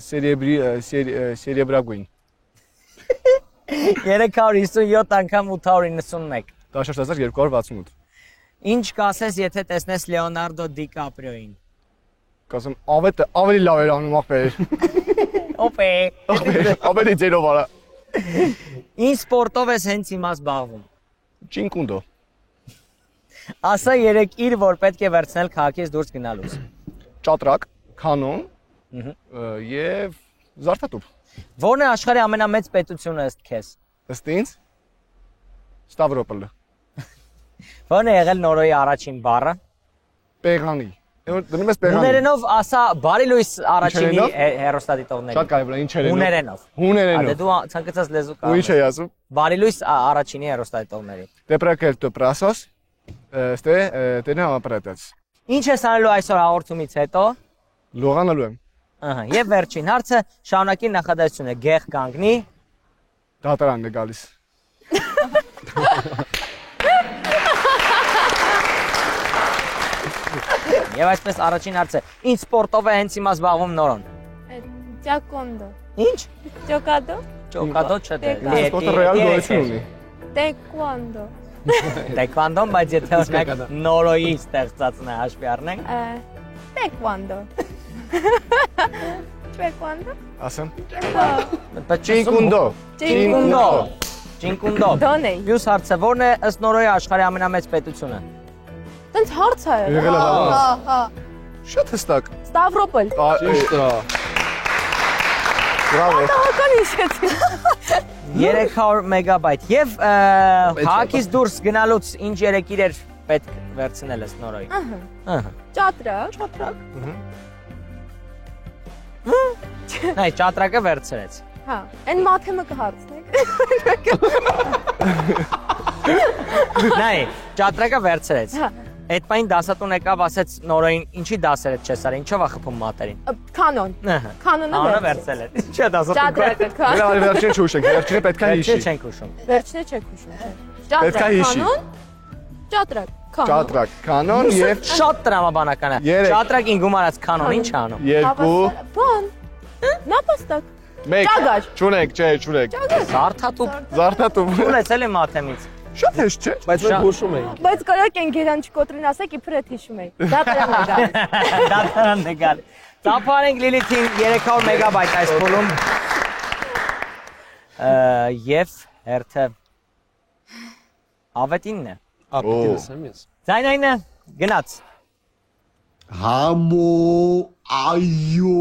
Սերեբրագույն։ 357 անգամ 891։ 14268։ Ինչ կասես, եթե տեսնես Լեոնարդո Դիկապրիոին։ Կասեմ ավելի լավ էր անում ախպեր։ Օպե։ Ավելի ձերով արա։ Ինչ սպորտով ես հենց հիմա զբաղվում։ Չինկունդո։ Ասա երեք իր որ պետք է վերցնել քաղաքից դուրս գնալուց։ Ճատրակ, կանոն եւ զարդատուփ։ Ո՞րն է աշխարհի ամենամեծ պետությունը ըստ քեզ։ Ըստ ինձ Ստավրոպոլը։ Ո՞րն է եղել Նորոյի առաջին բառը։ Պեղանի։ Դնում ես պեղանի։ Ուներենով ասա բարի լույս առաջինի հերոստատիտողների։ Շատ կարևոր է, ինչերենով։ Ուներենով։ Ուներենով։ Դե դու ցանկացած լեզու կա։ Ու ինչ է ասում։ Բարի լույս առաջինի հերոստատիտողների։ Դեպրակերտո պրասոս, տենա ապրատած։ Ինչ ես անելու այսօր հաղորդումից հետո։ Լողանալու եմ։ Ահա, եւ վերջին հարցը շարունակի նախադասությունը գեղ կանգնի։ Դատարանն է գալիս։ Եվ այսպես առաջին հարցը, ինչ սպորտով է հենց հիմա զբաղվում Նորոն։ Տակոնդո։ Ինչ։ Ճոկադո։ Ճոկադո չէ։ Սպորտը ռեալ գոյություն ունի։ Տեկվանդո։ Տեկվանդոն, բայց եթե օրինակ Նորոյի ստեղծածն է հաշվի առնենք։ Տեկվանդո։ Տեկվանդո։ Ասեմ։ Ճինկունդո։ Ճինկունդո։ Ճինկունդո։ Դոնե։ Մյուս հարցը, ո՞րն է ըստ Նորոյի աշխարհի ամենամեծ պետությունը։ Տենց հարց է։ Եղել է լավ։ Հա։ Շատ հստակ։ Ստավրոպոլ։ Ճիշտ է։ Բրավո։ Ահական հիշեցի։ 300 մեգաբայթ եւ հակից դուրս գնալուց ինչ երեք իրեր պետք վերցնել ըստ Նորոյի։ Ահա։ Ճատրակ։ Նայ, ճատրակը վերցրեց։ Հա, այն մաթեմը կհարցնեք։ Նայ, ճատրակը վերցրեց։ Հա։ Այդ պայն դասատուն եկավ ասեց Նորոյին, ինչի դասեր է չես արի, ինչով է խփում մատերին։ Կանոն։ Ահա։ Կանոնը Անը վերցրել։ վերցել է։ Ինչի՞ դասատուն։ Ճատրակը կանոն։ Դրա վերջին չուշենք, վերջինը պետք է հիշի։ Չենք ուշում։ Վերջինը չեք ուշում։ Պետք է հիշի։ Ճատրակ, կանոն։ Ճատրակ, կանոն եւ Շատ տրամաբանական է։ Երեք։ Ճատրակին գումարած կանոն ինչ է անում։ 2 Բան։ Նապաստակ։ 1 Ճագար։ Չունեք, չէ, չունեք։ Զարթատուփ Զարդատում։ ունեցել է մաթեմից։ Շատ հեշտ չէ։ Բայց մենք հուշում ենք։ Բայց կարակ են գերան չկոտրին ասեք իբր էդ հիշում էի։ Դատարան է գալիս։ Դատարան է գալ։ Ծափարենք Լիլիթին 300 մեգաբայթ այս փուլում։ Եվ հերթը ավետինն է։ Ապետինս եմ ես։ Ձայնայինը գնաց։ Համո այո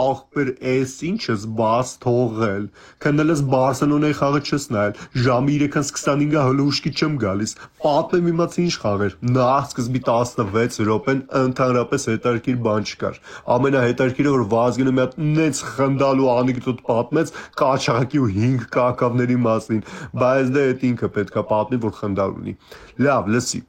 ախպեր էս ինչ ես բաց թողել քնել ես Բարսելոնայի խաղը չես նայել ժամը 3:25-ը հլուշկի չեմ գալիս պատմեմ իմացի ինչ խաղեր նախ սկզբի 16 րոպեն ընդհանրապես հետարքիր բան չկար ամենահետարքիրը որ Վազգենը մի հատ նենց խնդալու անեկդոտ պատմեց Կաչաղակի ու 5 կակավների մասին բայց դե այդ ինքը պետքա պատմի որ խնդալ ունի լավ լսի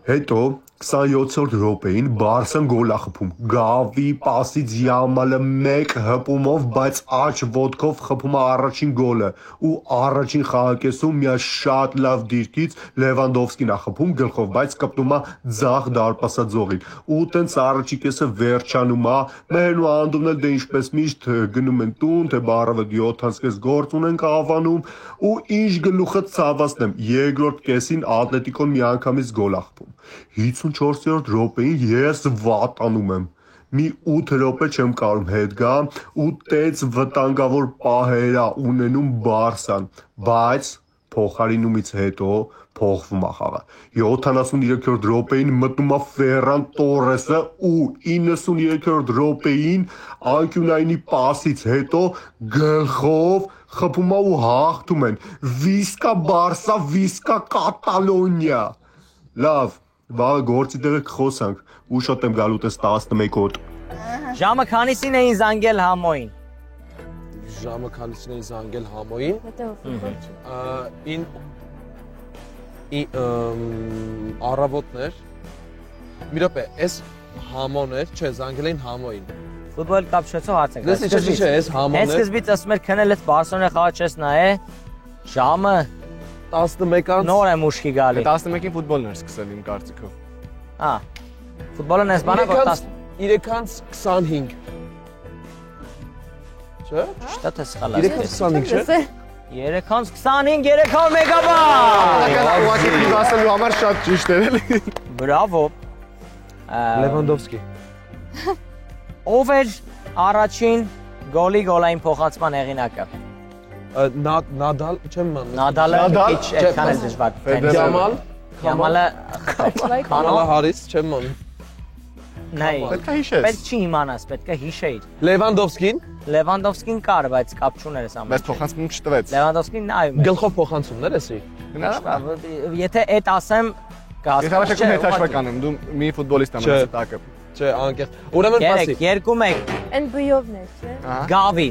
հետո 27-րդ րոպեին Բարսան գոլ է խփում։ Գավի պասից Յամալը 1 հպումով, բայց աջ ոտքով խփում է առաջին գոլը ու առաջին խաղակեսում մի շատ լավ դիրքից Լևանդովսկին է խփում գլխով, բայց կպտում է ձախ դարպասաձողին։ Ու տենց առաջի կեսը վերջանում է, մեն ու անդումն էլ դե ինչպես միշտ գնում են տուն, թե բարավը 7-ից գործ ունենք ավանում ու ինչ գլուխը ցավացնեմ։ Երկրորդ կեսին Ատլետիկոն մի անգամից գոլ է խփում։ 54-րդ րոպեին ես վատանում եմ։ Մի 8 րոպե չեմ կարող հետ գա ու տեց վտանգավոր պահեր է ունենում Բարսան, բայց փոխարինումից հետո փոխվում է խաղը։ 73-րդ րոպեին մտնում է Ֆերրան Տորեսը ու 93-րդ րոպեին անկյունայինի պասից հետո գլխով խփում է ու հաղթում են։ Վիսկա Բարսա, վիսկա Կատալոնիա։ Լավ Վաղը գործի դերը կխոսանք, ու շատ եմ գալու տես 11 հոտ։ Ժամը քանիսին էին զանգել համոին։ Ժամը քանիսին էին զանգել համոին։ Առավոտներ։ Մի րոպե, այս համոն էր, չէ, զանգել էին համոին։ Ֆուտբոլ կապ չեցող հարց եք։ Դες չէ, այս համոն Հենց է։ սկզբից ասում էր քնել այդ Բարսելոնա խաղը չես նայե։ Ժամը 11-ից նոր եմ ուշքի գալի։ 11-ին ֆուտբոլն էր սկսել իմ կարծիքով։ Ֆուտբոլն էս բանա որ 3:25։ Չէ՞։ Շտատ է սխալ։ 3:25 չէ։ 3:25 300 մեգաբայթ։ Ուղղակի ասելու համար շատ ճիշտ էր էլի։ Բրավո։ Լևանդովսկի։ Ով էր առաջին գոլային փոխանցման հեղինակը։ Նադալ, չեմ իմանում։ Նադալը քիչ այդքան էլ դժվար։ Կամալը Կամալա Հարիս, չեմ իմանում։ նայ։ Պետք է հիշես։ Պետք չի իմանաս, պետք է հիշեիր։ Լևանդովսկին Լևանդովսկին կար, բայց կապ չուներ այս ամենը։ Բայց փոխանցում չտվեց։ Լևանդովսկին նայում է։ գլխով փոխանցումներ էսի։ Եթե այդ ասեմ Ես հավաքակում հետաշխական եմ, դու մի ֆուտբոլիստ եմ ասել տակը։ Չէ, անկեղծ։ Ուրեմն պասի։ 2-1 Այն բյովն է, չէ։ Գավի։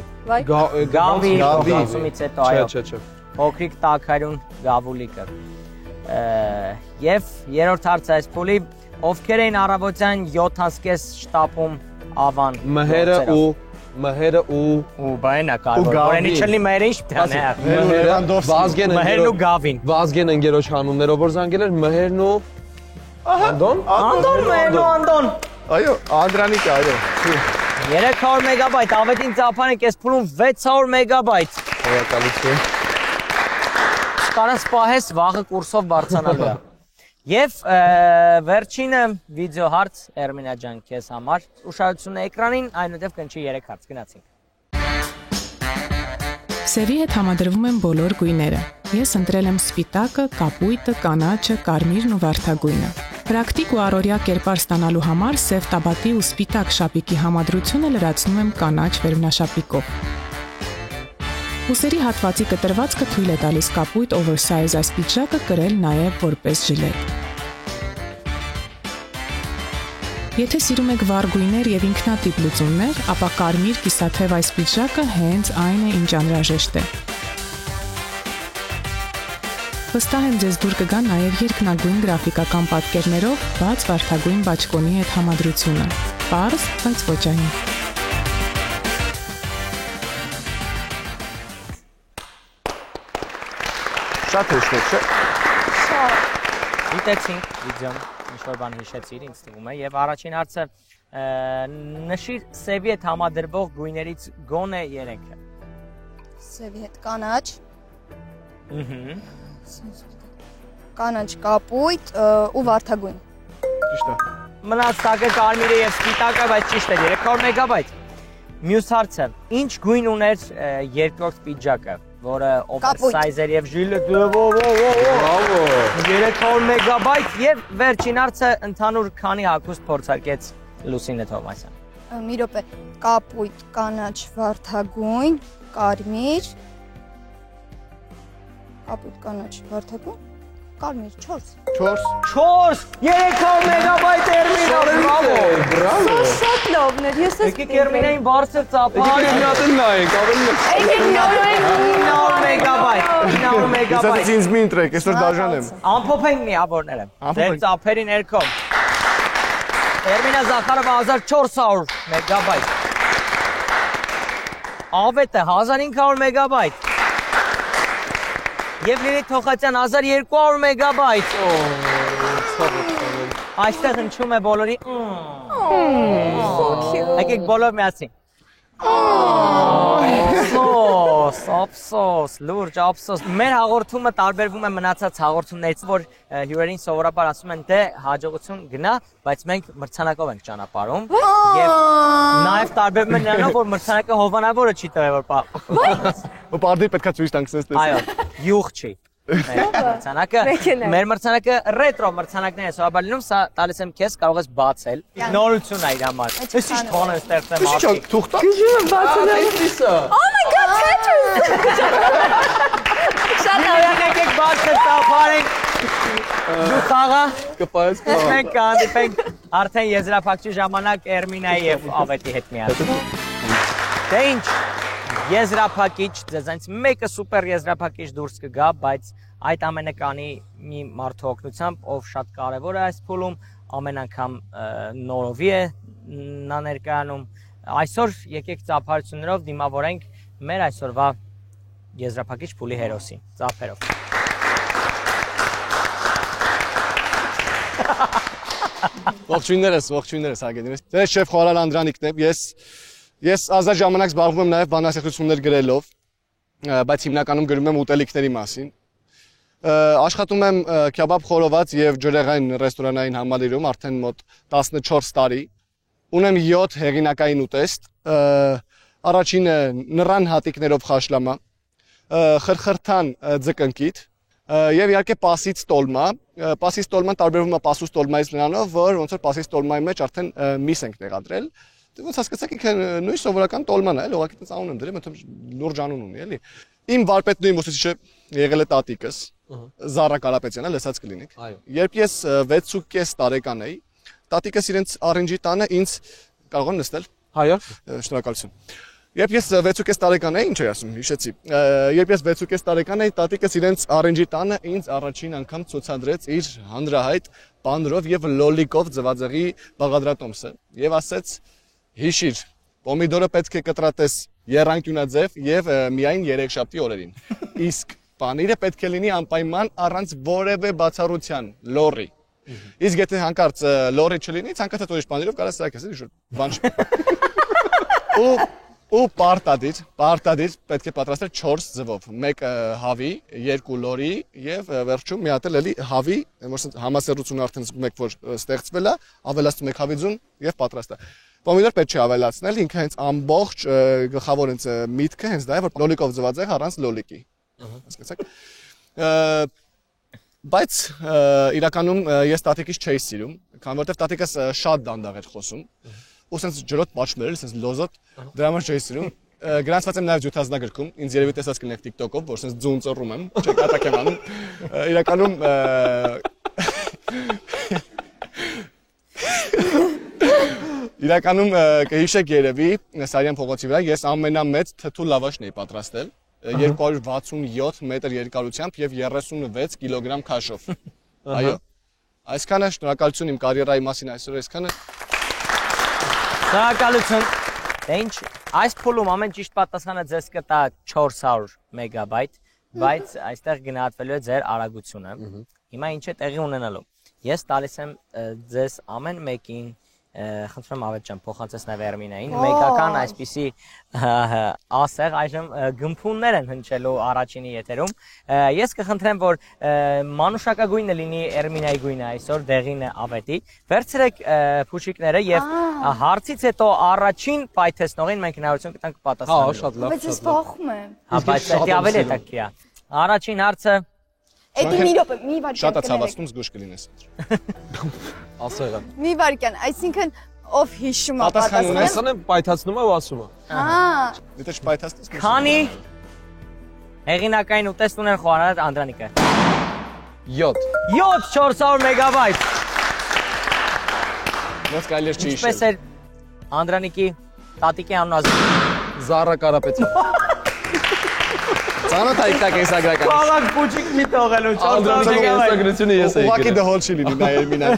Գավի Գավի։ փոխանցումից հետո այո։ Չէ։ Փոքրիկ տակարուն գավուլիկը։ Եվ երրորդ հարցը այս փուլի ովքեր էին առավոտյան 7:30 շտապում Ավան։ Մհերը ու բայնա կարող։ Որենի չլինի մերը ինչ պիտի անե։ Մհերն ու Գավին։ Վազգեն ընկերոջ հանուններով որ զանգել էր Մհերն ու Անդոն։ Անդոն։ Այո, Անդրանիկը, այո։ 300 մեգաբայթ, ավետին ծափանեք այս փուլում 600 մեգաբայթ։ Շնորհակալություն։ Կարան սպահես վաղը կուրսով բարձանալու է։ Եվ վերջինը վիդեո հարց Էրմինա ջան քեզ համար։ Ուշադրությունը էկրանին, այնուհետև կնչի 3 հարց, գնացինք։ Սևի հետ համադրվում են բոլոր գույները։ Ես ընտրել եմ սպիտակը, կապույտը, կանաչը, կարմիրն ու վարդագույնը։ Պրակտիկ ու առօրյա կերպար ստանալու համար սև տաբատի ու սպիտակ շապիկի համադրությունը լրացնում եմ կանաչ վերնաշապիկով։ Ուսերի հատվածի կտրվածքը թույլ է տալիս կապույտ oversize այս պիջակը կրել նաև որպես ժիլետ։ Եթե սիրում եք վառ գույներ եւ ինքնատիպ լուծումներ, ապա կարմիր կիսաթև այս պիջակը հենց այն է, ինչ անհրաժեշտ է։ Վստահ եմ ձեզ դուր կգա նաև երկնագույն գրաֆիկական պատկերներով բաց վարդագույն բաճկոնի հետ համադրությունը։ Պարզ, բայց ոչային։ Շատ հեշտ է, չէ՞։ Գիտեցինք վիդեոն, ինչ-որ բան հիշեցիր, ինձ թվում է, եւ առաջին հարցը նշիր սևի հետ համադրվող գույներից գոնե 3-ը։ Սևի հետ կանաչ, Ահա։ կանաչ կապույտ ու վարդագույն։ Ճիշտ է։ Մնաց տակը կարմիրը եւ սպիտակը, բայց ճիշտ է 300 մեգաբայթ։ Մյուս հարցը, ինչ գույն ուներ երկրորդ պիջակը, որը oversize էր եւ ժիլետ։ Բրավո։ 300 մեգաբայթ եւ վերջին հարցը ընդհանուր քանի հագուստ փորձարկեց Լուսինե Թովմասյան։ Մի րոպե, կապույտ, կանաչ, վարդագույն, կարմիր, կապույտ, կանաչ, վարդագույն, կարմիր 4։ 300 մեգաբայթ Էրմինա, բրավո։ Շատ լավն էր։ Ես ես Եկեք Էրմինային բարձր ծափար։ Եկեք մի հատ նայենք, ավելի։ 900 մեգաբայթ, 900 մեգաբայթ։ Իսկ ինձ մի ընտրեք, այսօր դաժան եմ։ Ամփոփենք միավորները։ Ձեր ծափերի ներքո։ Էրմինա Զախարովը 1400 մեգաբայթ։ Ավետը 1500 մեգաբայթ։ Եվ Լիլիթ Թոխացյան 1200 մեգաբայթ։ Այստեղ հնչում է բոլորի։ Եկեք բոլոր միասին։ Ափսոս, լուրջ ափսոս։ Մեր հաղորդումը տարբերվում է մնացած հաղորդումներից, որ հյուրերին սովորաբար ասում են դե հաջողություն գնա, բայց մենք մրցանակով ենք ճանապարհում։ Եվ նաև տարբերվում է նրանով, որ մրցանակը հովանավորը չի տվել, որ Ու բարդի պետքա ցույց տանք սենց։ այո, յուղ չի։ Մրցանակը մեր մրցանակը ռետրո մրցանակն է, սովորաբար լինում, սա տալիս եմ քեզ, կարող ես բացել։ Նորություն է իր համար։ Էս ինչ բան է ստեղծեմ Ինչ ապի։ թուղթա։ Oh my god, Tetris։ Շատ լավ եկեք բացել տափարենք։ Դու խաղա։ Կպայես Մենք կհանդիպենք Արդեն եզրափակչի ժամանակ Էրմինայի եւ Ավետի հետ միասին։ Դե ինչ, եզրափակիչ, ձեզանից մեկը սուպեր եզրափակիչ դուրս կգա, բայց այդ ամենը կանի մի մարդու օգնությամբ, ով շատ կարևոր է այս փուլում, ամեն անգամ նորովի է նա ներկայանում։ Այսօր եկեք ծափարություններով դիմավորենք մեր այսօրվա եզրափակիչ փուլի հերոսին, ծափերով։ Ողջույններս, հարգելի։ Ձեր շեֆ խորալ Անդրանիկն է։ Ես ազատ ժամանակ զբաղվում եմ նաև բանաստեղծություններ գրելով, բայց հիմնականում գրում եմ ուտելիքների մասին։ Աշխատում եմ քեբաբ խորոված եւ ջրեղային ռեստորանային համալիրում արդեն մոտ 14 տարի։ Ունեմ 7 հեղինակային ուտեստ։ Առաջինը նռան հատիկներով խաշլամա, խրխրթան ձկնկիթ եւ իհարկե պասից տոլմա։ Պասից տոլման տարբերվում է պասուս տոլմայից նրանով, որ ոնց որ պասից տոլմայի մեջ արդեն միս ենք տեղադրել։ Ոնց հասկացաք, ինքը նույն սովորական տոլման է, ուղղակի տես անուն եմ դրել, մտում լուրջ անուն ունի, էլի։ Իմ վարպետն ու իմ ուսուցիչը եղել է տատիկս, Զարա Կարապետյանը, լսած կլինեք։ Երբ ես 6.5 տարեկան էի, տատիկս իրենց առինջի տանը ինձ կարող եմ նստել։ Հայո։ Շնորհակալություն։ Երբ ես 6.5 տարեկան էի, ինչ էի ասում, հիշեցի։ Երբ ես 6.5 տարեկան էի, տատիկս իրենց առինջի տանը ինձ առաջին անգամ ցուցադրեց իր հանրահայտ պանրով եւ լոլիկով ձվածեղի բաղադրատոմսը եւ ասեց. «Հիշիր, պոմիդորը պետք է կտրատես եռանկյունաձև եւ միայն 3-շաբթի օրերին։ Իսկ պանիրը պետք է լինի անպայման առանց որևէ բացառության, լորի։ Իսկ եթե հանկարծ լորի չլինի, ցանկացած ուրիշ պանիրով կարաս սարքես, էլի բան չի»։ Ու պարտադիր պետք է պատրաստել 4 ձվով, 1 հավի, 2 լորի եւ վերջում մի հատ էլի հավի, որ համասեռությունը արդեն զգում եք, որ ստեղծվել է, ավելացնում եք հավի ձուն եւ պատրաստ է։ Պոմիդոր պետք չի ավելացնել, ինքը հենց ամբողջ գլխավոր հենց միտքը հենց դա է, որ լոլիկով ձվածեղ առանց լոլիկի։ Հասկացաք։ Բայց իրականում ես տատիկից չէի սիրում, քանի որտեվ տատիկս շատ դանդաղ էր խոսում։ Ու սենց ջրոտ պատշմեր էր, սենց լոզոտ, դրա համար չէի սիրում։ Գրանցված եմ նաև ջութազնագրքում, ինձ երևի տեսած կլինեք TikTok-ով, որ սենց ձուն ծռում եմ, չկատակ եմ անում։ Իրականում կհիշեք երևի Սարյան փողոցի վրա ես ամենամեծ թթու լավաշն էի պատրաստել, 267 մետր երկարությամբ եւ 36 կիլոգրամ քաշով։ Այո։ Այսքանը շնորհակալություն իմ կարիերայի մասին այսօր այսքանը։ Շնորհակալություն։ Դե ինչ, այս փուլում ամեն ճիշտ պատասխանը ձեզ կտա 400 մեգաբայթ, բայց այստեղ գնահատվելու է ձեր արագությունը։ Հիմա ինչ է տեղի ունենալու։ Ես տալիս եմ ձեզ ամեն մեկին, խնդրում Ավետ ջան, փոխանցես նաև Էրմինային, մեկական այսպիսի ասեղ այժմ գմփուններ են հնչելու առաջինի եթերում։ Ես կխնդրեմ, որ մանուշակագույնը լինի Էրմինայի գույնը այսօր, դեղինը Ավետի։ Վերցրեք փուշիկները եւ հարցից հետո առաջին պայթեցնողին մենք հնարավորություն կտանք պատասխանել։ Հա, շատ լավ։ Բայց ես փոխում եմ։ Հա, բայց դա ավելի հետաքրքիր է։ Առաջին հարցը Էդի մի րոպե, մի վարքյան։ Շատ է ցավացնում զգուշ կլինես։ Ասեղը։ Մի վարքյան, այսինքն ով հիշում է պատասխանը։ Այսինքն եմ պայթացնում է ու ասում է։ Հա։ Դե չպայթացնես։ Քանի հեղինակային ուտեստ ուներ Խոհարարատ Անդրանիկը։ 7 400 մեգաբայթ։ Ոնց կարելի է չհիշել։ Ինչպես էր Անդրանիկի տատիկի անունը։ Զարա Կարապետյան։ Ծանոթ այդտակ կեսագրական։ Բաղակ փուչիկ մի թողելու 400 կեսագրությունը ես էի։ Ուղղակի դհոլ չի լինի նա Էրմինան։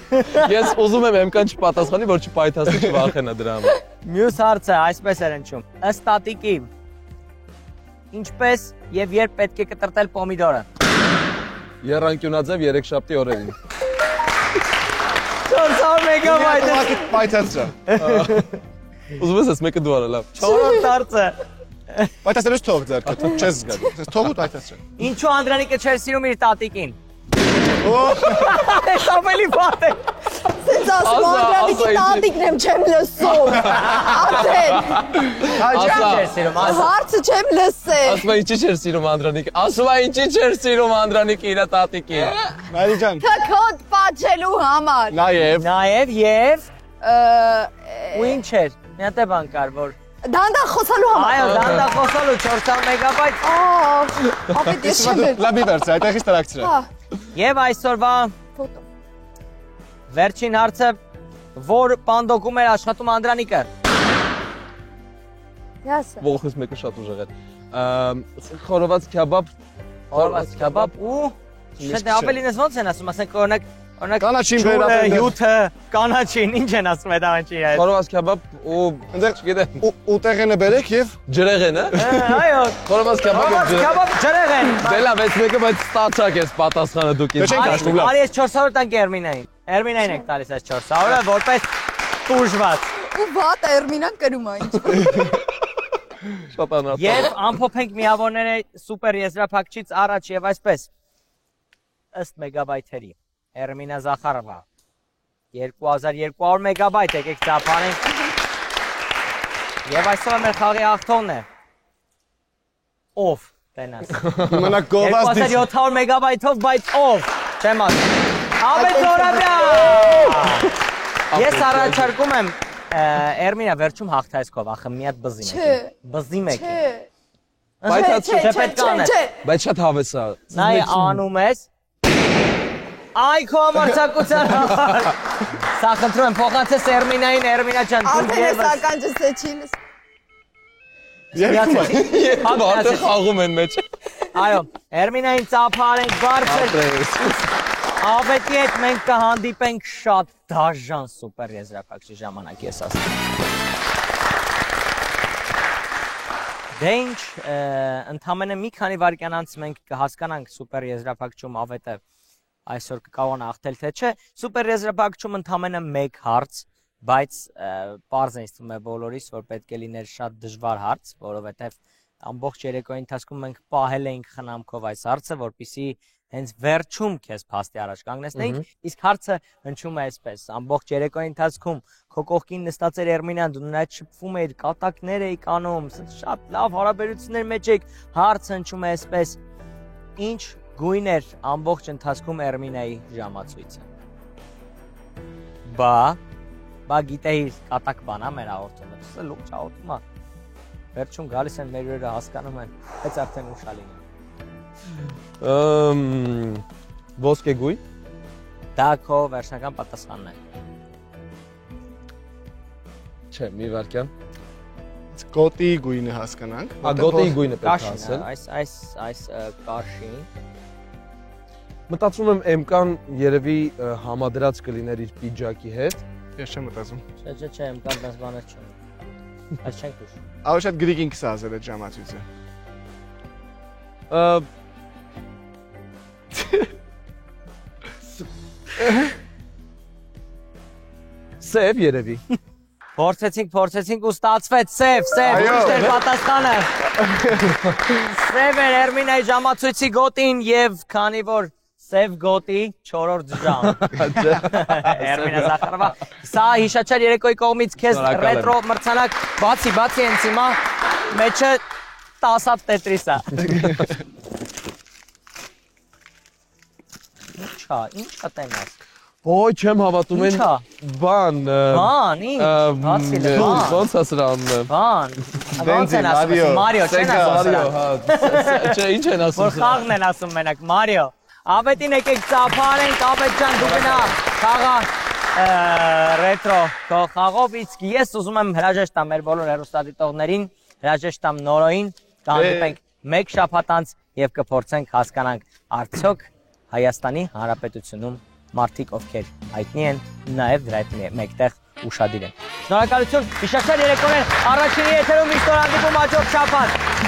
Ես ուզում եմ եմքան չպատասխանի, որ չպայթացնի, չվախենա դրա համար։ Մյուս հարցը այսպես էր հնչում. ըստ տատիկի ինչպես եւ երբ պետք է կտրտել պոմիդորը։ Եռանկյունաձև 3-շաբթի օրերին։ 400 մեգաբայթ։ Ուղղակի պայթացրա։ Ուզում ես մեկը դու արա լավ։ 4-րդ հարցը Պայթացրես թող ձեռքդ, չես զգալու։ Թողու պայթացրել։ Ինչու Անդրանիկը չէր սիրում իր տատիկին։ Այս ավելի վատ է։ Սենց ասում Անդրանիկի տատիկն եմ չեմ լսում։ Արդեն։ Չէր սիրում, Հարցը չեմ լսել։ Ասում է ինչի չէր սիրում Անդրանիկը։ Ասում է ինչի չէր սիրում Անդրանիկը իր տատիկին։ Նայրի ջան։ Քոդ պատժելու համար։ Նաև ու ինչ էր։ Մի հատ բան կար, որ Դանդաղ խոսալու համար։ Այո, դանդաղ խոսալու 400 մեգաբայթ։ Ապետ ես չեմ։ Լաբի վերցրի, այդտեղից տրակցրա։ Եվ այսօրվա վերջին հարցը որ պանդոկում էր աշխատում Անդրանիկը։ Յասը։ Ողջույն մեկը շատ ուժեղ է։ Խորոված քեբաբ, Խորոված քեբաբ ու շատ ավելին ես ոնց են ասում, ասենք օրինակ Կանաչին վերաբերել հյութը, կանաչին, ինչ են ասում այդ անջի հետ։ խորոված քեբաբ ու չգիտեմ, ուտեղենը բերեք եւ ջրեղեն, Այո, խորոված քեբաբ եւ քեբաբ ջրեղեն։ Դե լավ, այս մեկը բայց ստացակ ես պատասխանը դուք ինձ։ Արի ես 400 տանք Էրմինային։ Էրմինային եք տալիս այս 400-ը որպես տուժված։ Ու վատ Էրմինան կրում է ինչ։ Շատ անհատ։ Եվ ամփոփենք միավորները սուպեր եզրափակչից առաջ եւ այսպես ըստ մեգաբայթերի Էրմինա Զախարովա 2200 մեգաբայթ եկեք ծափանենք եւ այսօր մեր խաղի ախտոնն է ով տենաս Մնաք գովազդից 2700 մեգաբայթով բայց ով չեմ ասում Աբետ Զորաբյան Ես առաջարկում եմ Էրմինա վերջում հաղթայսկով ախը մի հատ բզի մեկ բզի մեկ Բայց շատ հավես է Նայ անում ես Այ քո ամարցակության համար Սա խնդրում եմ փոխանցես Էրմինային Էրմինա ջան դու Արդեն ես ականջս էչինս Եվ արդեն խաղում են մեջ Այո Էրմինային ծափարենք բարձր Աբետի հետ մենք կհանդիպենք շատ դաժան սուպեր եզրափակչի ժամանակ ես ասում Դե ինչ ընդամենը մի քանի վայրկյան անց մենք կհասկանանք սուպեր եզրափակչում Աբետը այսօր կկարողանա ախտել թե չէ սուպեր եզրափակչում ընդամենը մեկ հարց բայց պարզ է ինձ թվում է բոլորիս որ պետք է լիներ շատ դժվար հարց որովհետև ամբողջ երեկոյի ընթացքում մենք պահել էինք խնամքով այս հարցը որպեսզի հենց վերջում քեզ փաստի առաջ կանգնեցնեինք իսկ հարցը հնչում է այսպես ամբողջ երեկոյի ընթացքում քո կողքին նստած էր Էրմինան դու նրա հետ շփվում էիր կատակներ էիք անում շատ լավ հարաբերություններ մեջ եք հարցը հնչում է այսպես ինչ գույն էր ամբողջ ընթացքում Էրմինայի ժամացույցը բա գիտեի կատակ բանա մեր հաղորդումը դե լուրջ հաղորդում է վերջում գալիս են մեր օրերը հասկանում են բայց արդեն ուշ է լինում Ոսկե գույն Դա քո վերջնական պատասխանն է Չէ, մի վարքյան Գոտի գույնը հասկանանք Գոտի գույնը պետք է ասել Այս կարշին Մտածում եմ MK-ն երևի համադրած կլիներ իր պիջակի հետ Ես չեմ մտածում Չէ, MK-ն դες բաներ չունի Այս չենք ուշ Ավելի շատ գրիգինգ սա ասել այդ ժամացույցը Սև երևի Փորձեցինք ու ստացվեց սև ճիշտ էր պատասխանը Սև էր Էրմինայի ժամացույցի գոտին եւ քանի որ Սև գոտի 4-րդ ժամ Էրմինա Զախարովա Սա հիշաչար երեկոյի կողմից քեզ ռետրո մրցանակ բացի հենց հիմա մեջը 10 հատ տետրիս է Ինչա տենաս Ոյ, չեմ հավատում են բան ինչ, Վասիլը, ոնց է սրա անունը բան ոնց են ասում, Մարիո, չեն ասում Չէ, ինչ են ասում Որ խաղն են ասում մենակ, Մարիո Աբետին եկեք ծափարենք, Աբետ ջան դու գնա խաղա ռետրո քո խաղով իսկ ես ուզում եմ հրաժեշտ տամ մեր բոլոր հեռուստադիտողներին հրաժեշտ տամ Նորոյին կհանդիպենք մեկ շաբաթ անց եւ կփորձենք հասկանանք արդյոք Հայաստանի Հանրապետությունում մարդիկ ովքեր հայտնի են նաեւ դրա հետ մեկտեղ ուշադիր են Շնորհակալություն հիշեցեք երեկոներ առաջինի եթերում միշտ հանդիպում հաջորդ շաբաթ